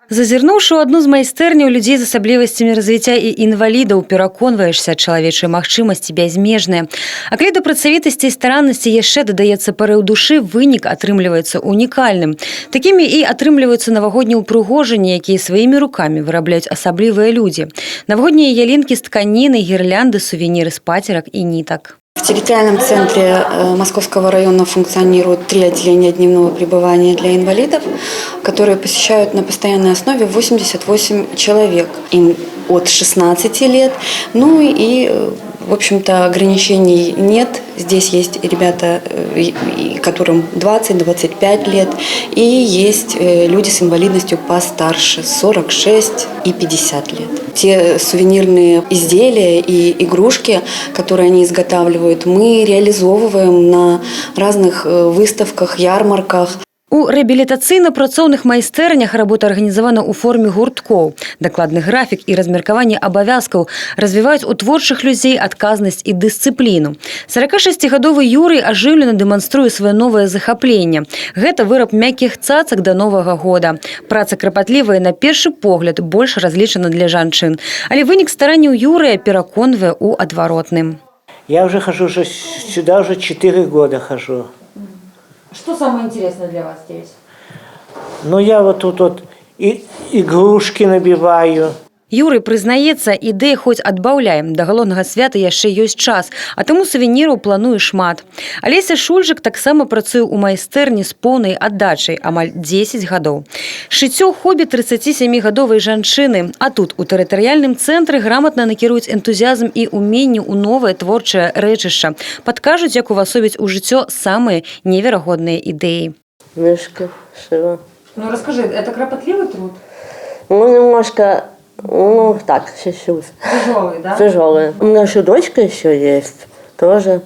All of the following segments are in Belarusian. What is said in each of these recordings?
Зазірнуўшы ў адну з майстэрняў людзей з асаблівасцямі развіцця і інвалідаў, пераконваешся, чалавечыя магчымасці бязмежныя. А калі да працавітасці і стараннасці яшчэ дадаецца парыў душы, вынік атрымліваецца унікальным. Такімі і атрымліваюцца навагоднія ўпрыгожанні, якія сваімі рукамі вырабляюць асаблівыя людзі. Навагоднія ялінкі з тканіны, гірлянды, сувеніры з пацерак і нітак. В территориальном центре Московского района функционируют 3 отделения дневного пребывания для инвалидов, которые посещают на постоянной основе 88 человек. Им от 16 лет. Ну и, в общем-то, ограничений нет. Здесь есть ребята, которым 20-25 лет, и есть люди с инвалидностью постарше, 46 и 50 лет. Те сувенирные изделия и игрушки, которые они изготавливают, мы реализовываем на разных выставках, ярмарках. У рэабілітацыйна-працоўных майстэрнях работа арганізавана ў форме гурткоў. Дакладны графік і размеркаванне абавязкаў развіваюць у творчых людзей адказнасць і дысцыпліну. 46-гадовы Юрый ажыўлена дэманструе сваё новае захапленне. Гэта выраб мяккіх цацак да Новага года. Праца крапатлівая, на першы погляд, больш разлічана для жанчын. Але вынік старанняў Юрыя пераконвае ў адваротным. Я уже хожу, сюда уже 4 года хожу. Что самое интересное для вас здесь? Ну, я вот тут вот и игрушки набиваю. Юрый прызнаецца, ідэя хоць адбаўляем. Да галоўнага свята яшчэ ёсць час, а таму сувеніраў плануе шмат. Алеся Шульжык таксама працуе ў майстэрні з поўнай аддачай, амаль 10 гадоў. Шыццё хобі 37-гадовай жанчыны, а тут у тэрытарыяльным цэнтры граматна накіруюць энтузіязм і ўменне ў новае творчае рэчышча. Падкажуць, як увасобіць у жыццё самыя неверагодныя ідэі. Мышка шила. Ну, расскажи, это кропотливый труд? Ну, немножко... Ну, так, чуть-чуть. Тяжелый, да? Тяжелый. У меня еще дочка еще есть, тоже.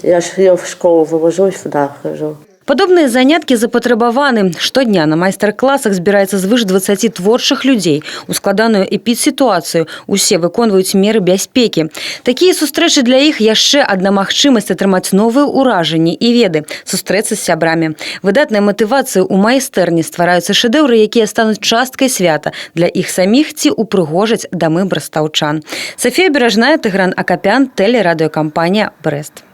Я ж ее в школу вывожу, сюда хожу. Падобныя заняткі запатрабаваны. Штодня на майстар-класах збіраецца звыш 20 творчых людзей. У складаную эпідсітуацыю усе выконваюць меры бяспекі. Такія сустрэчы для іх яшчэ адна магчымасць атрымаць новыя ўражанні і веды, сустрэцца з сябрамі. Выдатная матывацыя ў майстэрні, ствараюцца шэдэўры, якія стануць часткай свята для іх саміх ці упрыгожаць дамы брастаўчан. Софія Беражная, Тыгран Акапян, тэлерадыёкампанія «Брэст».